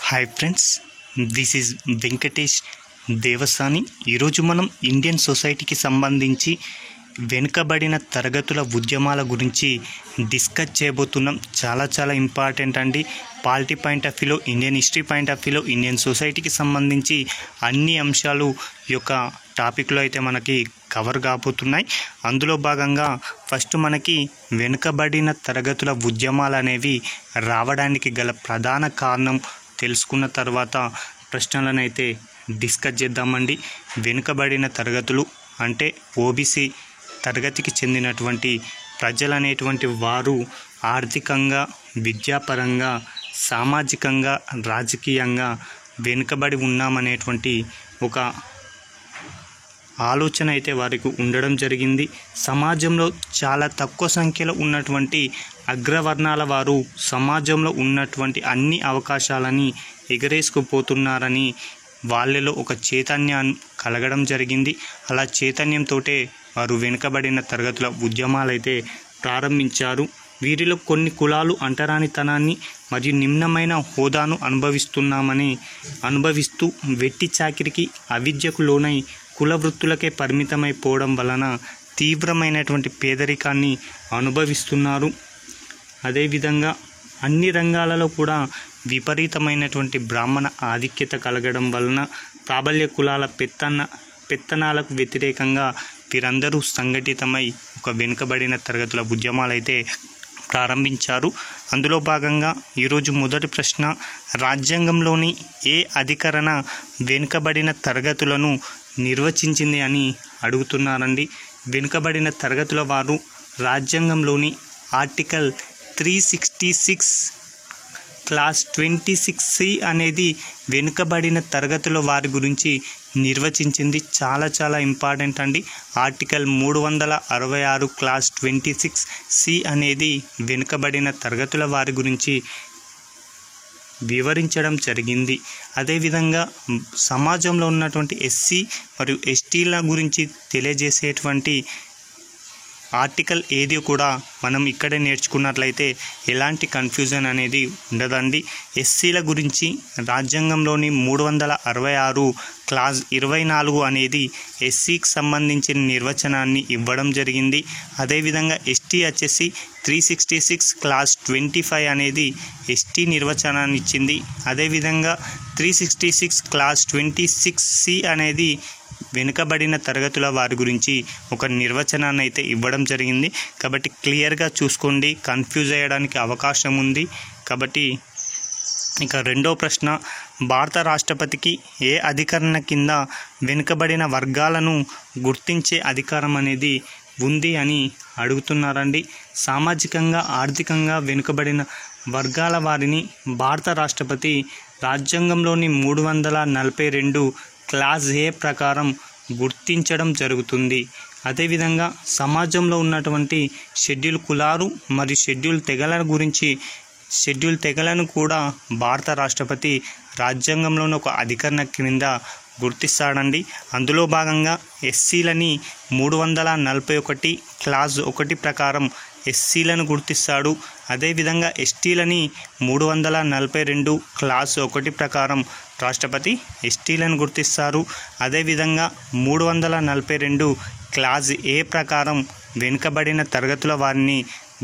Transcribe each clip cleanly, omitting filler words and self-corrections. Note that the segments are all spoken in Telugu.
Hi friends, this is Venkatesh Devasani. ఈరోజు మనం ఇండియన్ సొసైటీకి సంబంధించి వెనుకబడిన తరగతుల ఉద్యమాల గురించి డిస్కస్ చేయబోతున్నాం. చాలా ఇంపార్టెంట్ అండి. పాలిటీ పాయింట్ ఆఫ్ వ్యూలో, ఇండియన్ హిస్టరీ పాయింట్ ఆఫ్ వ్యూలో, ఇండియన్ సొసైటీకి సంబంధించి అన్ని అంశాలు ఈ యొక్క టాపిక్లో అయితే మనకి కవర్ కాబోతున్నాయి. అందులో భాగంగా ఫస్ట్ మనకి వెనుకబడిన తరగతుల ఉద్యమాలు అనేవి రావడానికి గల ప్రధాన కారణం తెలుసుకున్న తర్వాత ప్రశ్నలను అయితే డిస్కస్ చేద్దామండి. వెనుకబడిన తరగతులు అంటే ఓబీసీ తరగతికి చెందినటువంటి ప్రజలు అనేటువంటి వారు ఆర్థికంగా, విద్యాపరంగా, సామాజికంగా, రాజకీయంగా వెనుకబడి ఉన్నామనేటువంటి ఒక ఆలోచన అయితే వారికి ఉండడం జరిగింది. సమాజంలో చాలా తక్కువ సంఖ్యలో ఉన్నటువంటి అగ్రవర్ణాల వారు సమాజంలో ఉన్నటువంటి అన్ని అవకాశాలని ఎగరేసుకుపోతున్నారని వాళ్ళలో ఒక చైతన్యం కలగడం జరిగింది. అలా చైతన్యంతో వారు వెనుకబడిన తరగతుల ఉద్యమాలైతే ప్రారంభించారు. వీరిలో కొన్ని కులాలు అంటరానితనాన్ని మరియు నిమ్నమైన హోదాను అనుభవిస్తూ వెట్టి చాకిరికి, అవిద్యకు లోనై కుల వృత్తులకే పరిమితమైపోవడం వలన తీవ్రమైనటువంటి పేదరికాన్ని అనుభవిస్తున్నారు. అదేవిధంగా అన్ని రంగాలలో కూడా విపరీతమైనటువంటి బ్రాహ్మణ ఆధిక్యత కలగడం వలన ప్రాబల్య కులాల పెత్తనాలకు వ్యతిరేకంగా వీరందరూ సంఘటితమై ఒక వెనుకబడిన తరగతుల ఉద్యమాలైతే ప్రారంభించారు. అందులో భాగంగా ఈరోజు మొదటి ప్రశ్న, రాజ్యాంగంలోని ఏ అధికరణ వెనుకబడిన తరగతులను నిర్వచించింది అని అడుగుతున్నారండి. వెనుకబడిన తరగతుల వారు రాజ్యాంగంలోని ఆర్టికల్ 366 క్లాస్ 26C అనేది వెనుకబడిన తరగతుల వారి గురించి నిర్వచించింది. చాలా ఇంపార్టెంట్ అండి. ఆర్టికల్ 366 క్లాస్ 26C అనేది వెనుకబడిన తరగతుల వారి గురించి వివరించడం జరిగింది. అదేవిధంగా సమాజంలో ఉన్నటువంటి ఎస్సీ మరియు ఎస్టీల గురించి తెలియజేసేటువంటి ఆర్టికల్ ఏది కూడా మనం ఇక్కడే నేర్చుకున్నట్లయితే ఎలాంటి కన్ఫ్యూజన్ అనేది ఉండదండి. ఎస్సీల గురించి రాజ్యాంగంలోని 366 క్లాస్ 24 అనేది ఎస్సీకి సంబంధించిన నిర్వచనాన్ని ఇవ్వడం జరిగింది. అదేవిధంగా ఎస్టీ వచ్చేసి 366 క్లాస్ 25 అనేది ఎస్టీ నిర్వచనాన్ని ఇచ్చింది. అదేవిధంగా 366 క్లాస్ 26C అనేది వెనుకబడిన తరగతుల వారి గురించి ఒక నిర్వచనాన్ని అయితే ఇవ్వడం జరిగింది. కాబట్టి క్లియర్గా చూసుకోండి, కన్ఫ్యూజ్ అయ్యడానికి అవకాశం ఉంది. కాబట్టి ఇక రెండో ప్రశ్న, భారత రాష్ట్రపతికి ఏ అధికరణ కింద వెనుకబడిన వర్గాలను గుర్తించే అధికారం అనేది ఉంది అని అడుగుతున్నారండి. సామాజికంగా, ఆర్థికంగా వెనుకబడిన వర్గాల వారిని భారత రాష్ట్రపతి రాజ్యాంగంలోని 342 క్లాస్ ఏ ప్రకారం గుర్తించడం జరుగుతుంది. అదేవిధంగా సమాజంలో ఉన్నటువంటి షెడ్యూల్ కులాలు మరియు షెడ్యూల్ తెగలను కూడా భారత రాష్ట్రపతి రాజ్యాంగంలోని ఒక అధికరణ క్రింద గుర్తిస్తాడండి. అందులో భాగంగా ఎస్సీలని 341 క్లాస్ 1 ప్రకారం ఎస్సీలను గుర్తిస్తాడు. అదేవిధంగా ఎస్టీలని 342 క్లాస్ 1 ప్రకారం రాష్ట్రపతి ఎస్టీలను గుర్తిస్తారు. అదేవిధంగా 342 క్లాస్ ఏ ప్రకారం వెనుకబడిన తరగతుల వారిని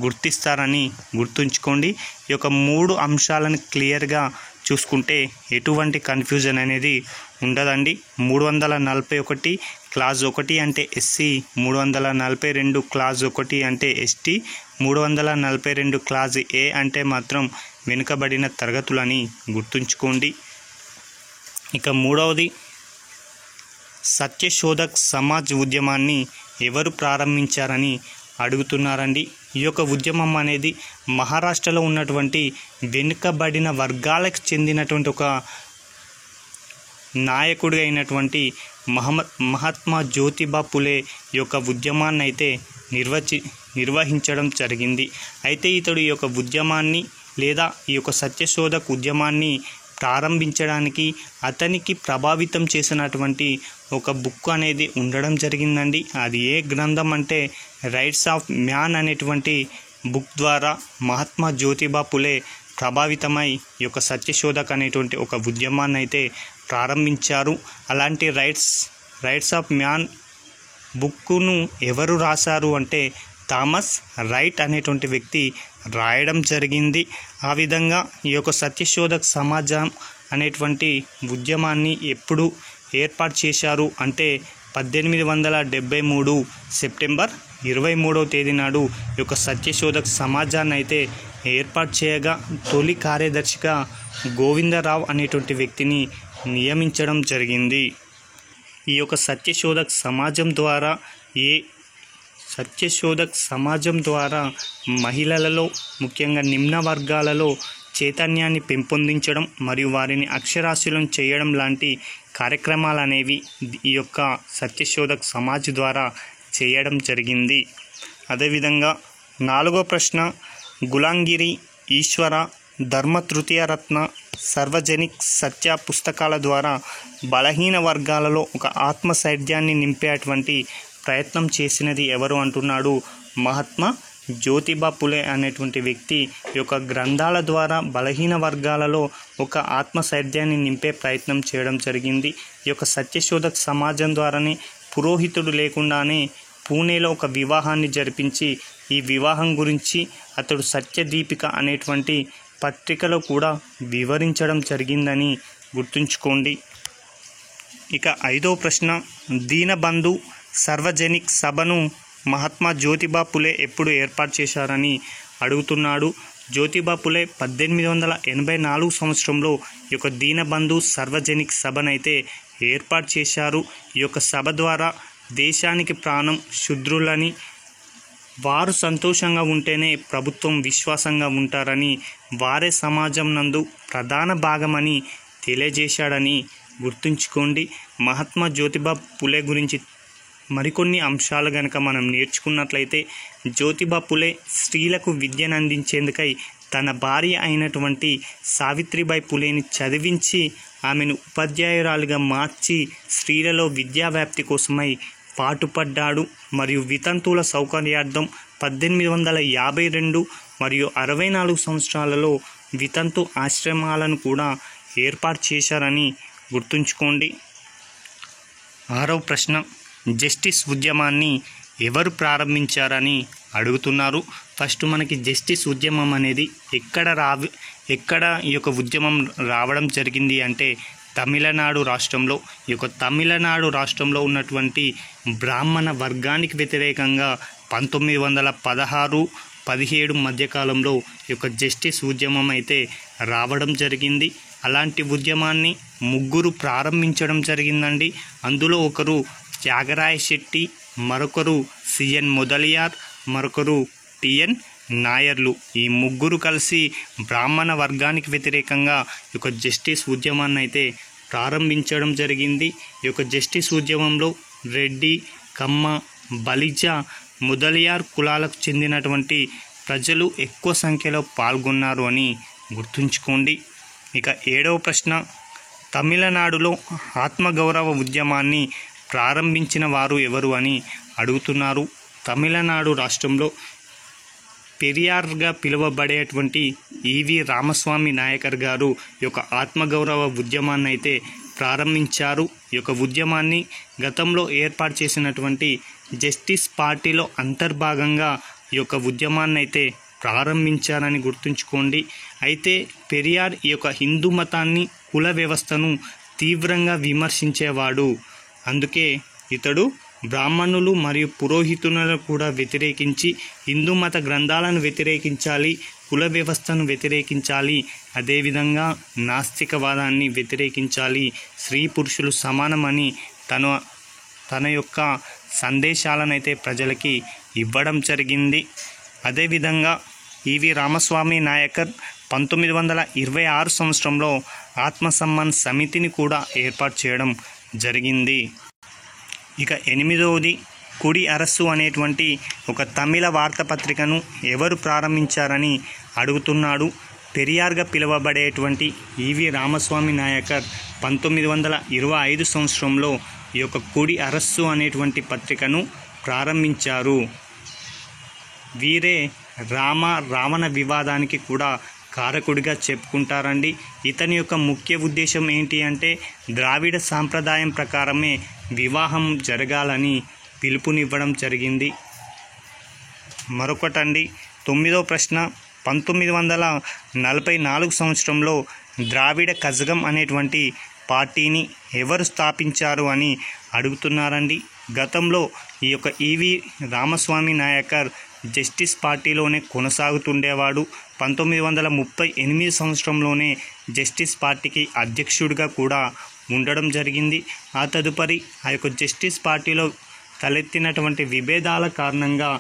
గుర్తిస్తారని గుర్తుంచుకోండి. ఈ యొక్క 3 అంశాలను క్లియర్గా చూసుకుంటే ఎటువంటి కన్ఫ్యూజన్ అనేది ఉండదండి. 341 క్లాస్ 1 అంటే ఎస్సీ, 342 క్లాస్ 1 అంటే ఎస్టీ, 342 క్లాస్ ఏ అంటే మాత్రం వెనుకబడిన తరగతులని గుర్తుంచుకోండి. ఇక మూడవది, సత్యశోధక్ సమాజ్ ఉద్యమాన్ని ఎవరు ప్రారంభించారని అడుగుతున్నారండి. ఈ యొక్క ఉద్యమం అనేది మహారాష్ట్రలో ఉన్నటువంటి వెనుకబడిన వర్గాలకు చెందినటువంటి ఒక నాయకుడు అయినటువంటి మహాత్మా జ్యోతిబా పులే ఈ యొక్క ఉద్యమాన్ని అయితే నిర్వహించడం జరిగింది. అయితే ఇతడు ఈ యొక్క ఉద్యమాన్ని లేదా ఈ యొక్క సత్యశోధక్ ఉద్యమాన్ని ప్రారంభించడానికి అతనికి ప్రభావితం చేసినటువంటి ఒక బుక్ అనేది ఉండడం జరిగిందండి. అది ఏ గ్రంథం అంటే రైట్స్ ఆఫ్ మ్యాన్ అనేటువంటి బుక్ ద్వారా మహాత్మా జ్యోతిబా పులే ప్రభావితమై ఈ యొక్క సత్యశోధక్ అనేటువంటి ఒక ఉద్యమాన్ని అయితే ప్రారంభించారు. అలాంటి రైట్స్ ఆఫ్ మ్యాన్ బుక్ను ఎవరు రాశారు అంటే థామస్ రైట్ అనేటువంటి వ్యక్తి రాయడం జరిగింది. ఆ విధంగా ఈ యొక్క సత్యశోధక్ సమాజం అనేటువంటి ఉద్యమాన్ని ఎప్పుడు ఏర్పాటు చేశారు అంటే 1873 సెప్టెంబర్ 23వ తేదీ నాడు ఈ యొక్క సత్యశోధక్ సమాజాన్ని అయితే ఏర్పాటు చేయగా తొలి కార్యదర్శిగా గోవిందరావు అనేటువంటి వ్యక్తిని నియమించడం జరిగింది. ఈ యొక్క సత్యశోధక్ సమాజం ద్వారా మహిళలలో ముఖ్యంగా నిమ్న వర్గాలలో చైతన్యాన్ని పెంపొందించడం మరియు వారిని అక్షరాస్యులను చేయడం లాంటి కార్యక్రమాలు అనేవి ఈ యొక్క సత్యశోధక్ సమాజ్ ద్వారా చేయడం జరిగింది. అదేవిధంగా 4వ ప్రశ్న, గులాంగిరి, ఈశ్వర, ధర్మ తృతీయ రత్న, సార్వజనిక్ సత్య పుస్తకాల ద్వారా బలహీన వర్గాలలో ఒక ఆత్మస్థైర్యాన్ని నింపేటువంటి ప్రయత్నం చేసినది ఎవరు అంటున్నాడు. మహాత్మా జ్యోతిబా పులే అనేటువంటి వ్యక్తి ఈ యొక్క గ్రంథాల ద్వారా బలహీన వర్గాలలో ఒక ఆత్మస్థైర్యాన్ని నింపే ప్రయత్నం చేయడం జరిగింది. ఈ యొక్క సత్యశోధక్ సమాజం ద్వారానే పురోహితుడు లేకుండానే పూణేలో ఒక వివాహాన్ని జరిపించి ఈ వివాహం గురించి అతడు సత్యదీపిక అనేటువంటి పత్రికలో కూడా వివరించడం జరిగిందని గుర్తుంచుకోండి. ఇక 5వ ప్రశ్న, దీనబంధు సార్వజనిక్ సభను మహాత్మా జ్యోతిబా పులే ఎప్పుడు ఏర్పాటు చేశారని అడుగుతున్నాడు. జ్యోతిబా పులే 1884 సంవత్సరంలో ఈ యొక్క దీనబంధు సార్వజనిక్ సభనైతే ఏర్పాటు చేశారు. ఈ యొక్క సభ ద్వారా దేశానికి ప్రాణం శూద్రులని, వారు సంతోషంగా ఉంటేనే ప్రభుత్వం విశ్వాసంగా ఉంటారని, వారే సమాజం నందు ప్రధాన భాగమని తెలియజేశాడని గుర్తుంచుకోండి. మహాత్మా జ్యోతిబా పులే గురించి మరికొన్ని అంశాలు కనుక మనం నేర్చుకున్నట్లయితే, జ్యోతిబా పులే స్త్రీలకు విద్యను అందించేందుకై తన భార్య అయినటువంటి సావిత్రిబాయి పులేని చదివించి ఆమెను ఉపాధ్యాయురాలుగా మార్చి స్త్రీలలో విద్యా వ్యాప్తి కోసమై పాటుపడ్డాడు. మరియు వితంతువుల సౌకర్యార్థం 1852 మరియు 64 సంవత్సరాలలో వితంతు ఆశ్రమాలను కూడా ఏర్పాటు చేశారని గుర్తుంచుకోండి. 6వ ప్రశ్న, జస్టిస్ ఉద్యమాన్ని ఎవరు ప్రారంభించారని అడుగుతున్నారు. ఫస్ట్ మనకి జస్టిస్ ఉద్యమం అనేది ఎక్కడ ఈ యొక్క ఉద్యమం రావడం జరిగింది అంటే తమిళనాడు రాష్ట్రంలో. ఈ యొక్క తమిళనాడు రాష్ట్రంలో ఉన్నటువంటి బ్రాహ్మణ వర్గానికి వ్యతిరేకంగా 1916-17 మధ్యకాలంలో ఈ యొక్క జస్టిస్ ఉద్యమం అయితే రావడం జరిగింది. అలాంటి ఉద్యమాన్ని 3 ప్రారంభించడం జరిగిందండి. అందులో ఒకరు త్యాగరాయ శెట్టి, మరొకరు సిఎన్ మొదలియార్, మరొకరు టిఎన్ నాయర్లు. ఈ 3 కలిసి బ్రాహ్మణ వర్గానికి వ్యతిరేకంగా ఈ యొక్క జస్టిస్ ఉద్యమాన్ని అయితే ప్రారంభించడం జరిగింది. ఈ యొక్క జస్టిస్ ఉద్యమంలో రెడ్డి, కమ్మ, బలిజ, మొదలియార్ కులాలకు చెందినటువంటి ప్రజలు ఎక్కువ సంఖ్యలో పాల్గొన్నారు అని గుర్తుంచుకోండి. ఇక 7వ ప్రశ్న, తమిళనాడులో ఆత్మగౌరవ ఉద్యమాన్ని ప్రారంభించిన వారు ఎవరు అని అడుగుతున్నారు. తమిళనాడు రాష్ట్రంలో పెరియార్గా పిలువబడేటువంటి ఈవి రామస్వామి నాయకర్ గారు ఈ యొక్క ఆత్మగౌరవ ఉద్యమాన్ని అయితే ప్రారంభించారు. ఈ యొక్క ఉద్యమాన్ని గతంలో ఏర్పాటు చేసినటువంటి జస్టిస్ పార్టీలో అంతర్భాగంగా ఈ యొక్క ఉద్యమాన్ని అయితే ప్రారంభించారని గుర్తుంచుకోండి. అయితే పెరియార్ ఈ యొక్క హిందూ మతాన్ని, కుల వ్యవస్థను తీవ్రంగా విమర్శించేవాడు. అందుకే ఇతడు బ్రాహ్మణులు మరియు పురోహితులను కూడా వ్యతిరేకించి హిందూ మత గ్రంథాలను వ్యతిరేకించాలి, కుల వ్యవస్థను వ్యతిరేకించాలి, అదేవిధంగా నాస్తికవాదాన్ని వ్యతిరేకించాలి, స్త్రీ పురుషులు సమానమని తన యొక్క సందేశాలను అయితే ప్రజలకి ఇవ్వడం జరిగింది. అదేవిధంగా ఈవి రామస్వామి నాయకర్ 1926 సంవత్సరంలో ఆత్మసమ్మాన్ సమితిని కూడా ఏర్పాటు చేయడం జరిగింది. ఇక 8వది, కుడి అరస్సు అనేటువంటి ఒక తమిళ వార్తాపత్రికను ఎవరు ప్రారంభించారని అడుగుతున్నాడు. పెరియార్గా పిలువబడేటువంటి ఈవి రామస్వామి నాయకర్ 1925 సంవత్సరంలో ఈ యొక్క కుడి అరస్సు అనేటువంటి పత్రికను ప్రారంభించారు. వీరే రావణ వివాదానికి కూడా కారకుడిగా చెప్పుకుంటారండి. ఇతని యొక్క ముఖ్య ఉద్దేశం ఏంటి అంటే ద్రావిడ సాంప్రదాయం ప్రకారమే వివాహం జరగాలని పిలుపునివ్వడం జరిగింది. మరొకటండి 9వ ప్రశ్న 1944 సంవత్సరంలో ద్రావిడ కజగం అనేటువంటి పార్టీని ఎవరు స్థాపించారు అని అడుగుతున్నారండి. గతంలో ఈ యొక్క ఈవి రామస్వామి నాయకర్ జస్టిస్ పార్టీలోనే కొనసాగుతుండేవాడు. 1938 సంవత్సరంలోనే జస్టిస్ పార్టీకి అధ్యక్షుడిగా కూడా ఉండడం జరిగింది. ఆ తదుపరి ఆ యొక్క జస్టిస్ పార్టీలో తలెత్తినటువంటి విభేదాల కారణంగా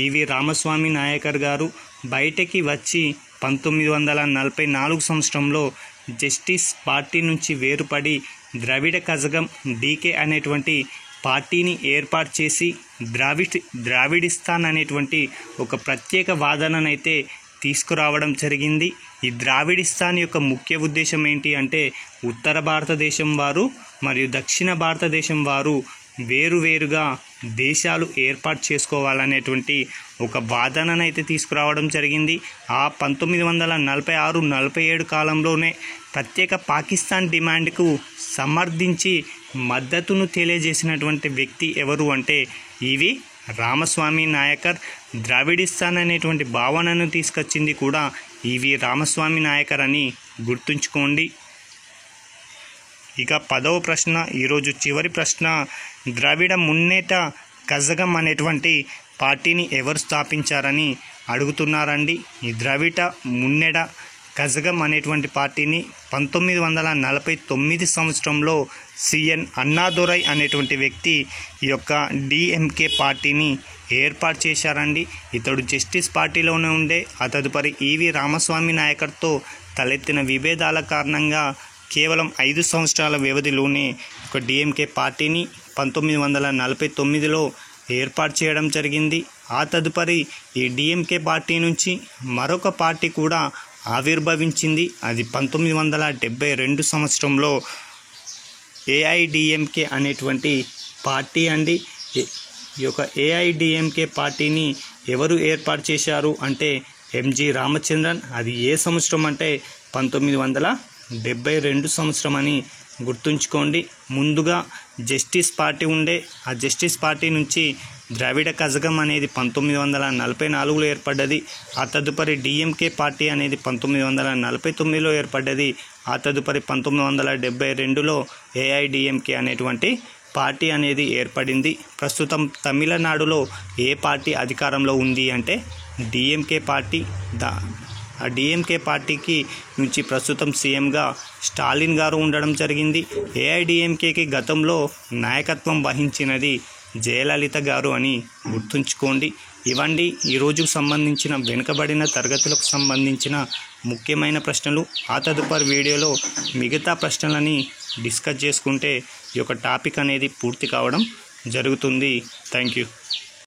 ఈవి రామస్వామి నాయకర్ గారు బయటకి వచ్చి 1944 సంవత్సరంలో జస్టిస్ పార్టీ నుంచి వేరుపడి ద్రవిడ కజగం డీకే అనేటువంటి పార్టీని ఏర్పాటు చేసి ద్రావిడిస్తాన్ అనేటువంటి ఒక ప్రత్యేక వాదననైతే తీసుకురావడం జరిగింది. ఈ ద్రావిడిస్తాన్ యొక్క ముఖ్య ఉద్దేశం ఏంటి అంటే ఉత్తర భారతదేశం వారు మరియు దక్షిణ భారతదేశం వారు వేరువేరుగా దేశాలు ఏర్పాటు చేసుకోవాలనేటువంటి ఒక వాదననైతే తీసుకురావడం జరిగింది. ఆ 1946-47 కాలంలోనే ప్రత్యేక పాకిస్తాన్ డిమాండ్కు సమర్థించి మద్దతును తెలియజేసినటువంటి వ్యక్తి ఎవరు అంటే ఈవి రామస్వామి నాయకర్. ద్రావిడిస్తాన్ అనేటువంటి భావనను తీసుకొచ్చింది కూడా ఈవి రామస్వామి నాయకర్ అని గుర్తుంచుకోండి. ఇక 10వ ప్రశ్న, ఈరోజు చివరి ప్రశ్న, ద్రావిడ మున్నేట కజగం అనేటువంటి పార్టీని ఎవరు స్థాపించారని అడుగుతున్నారండి. ఈ ద్రావిడ మున్నేట కజగం అనేటువంటి పార్టీని 1949 సంవత్సరంలో సిఎన్ అన్నాదురై అనేటువంటి వ్యక్తి ఈ యొక్క డిఎంకే పార్టీని ఏర్పాటు చేశారండి. ఇతడు జస్టిస్ పార్టీలోనే ఉండే. ఆ తదుపరి ఈవి రామస్వామి నాయకర్తో తలెత్తిన విభేదాల కారణంగా కేవలం 5 సంవత్సరాల వ్యవధిలోనే ఒక డిఎంకే పార్టీని 1949లో ఏర్పాటు చేయడం జరిగింది. ఆ తదుపరి ఈ డిఎంకే పార్టీ నుంచి మరొక పార్టీ కూడా ఆవిర్భవించింది. అది 1972 సంవత్సరంలో ఏఐడిఎంకే అనేటువంటి పార్టీ అండి. ఈ యొక్క ఏఐడిఎంకే పార్టీని ఎవరు ఏర్పాటు చేశారు అంటే ఎంజి రామచంద్రన్. అది ఏ సంవత్సరం అంటే 1972 సంవత్సరం అని గుర్తుంచుకోండి. ముందుగా జస్టిస్ పార్టీ ఉండే. ఆ జస్టిస్ పార్టీ నుంచి ద్రావిడ కజగం అనేది 1944లో ఏర్పడ్డది. ఆ తదుపరి డిఎంకే పార్టీ అనేది 1949లో ఏర్పడ్డది. ఆ తదుపరి 1972లో ఏఐడిఎంకే అనేటువంటి పార్టీ అనేది ఏర్పడింది. ప్రస్తుతం తమిళనాడులో ఏ పార్టీ అధికారంలో ఉంది అంటే డిఎంకే పార్టీ. ఆ డిఎంకే పార్టీకి నుంచి ప్రస్తుతం సీఎంగా స్టాలిన్ గారు ఉండడం జరిగింది. ఏఐడిఎంకేకి గతంలో నాయకత్వం వహించినది జయలలిత గారు అని గుర్తుంచుకోండి. ఇవండి ఈ రోజుకు సంబంధించిన వెనుకబడిన తరగతులకు సంబంధించిన ముఖ్యమైన ప్రశ్నలు. ఆ తదుపరి వీడియోలో మిగతా ప్రశ్నలని డిస్కస్ చేసుకుంటే ఈ యొక్క టాపిక్ అనేది పూర్తి కావడం జరుగుతుంది. Thank you.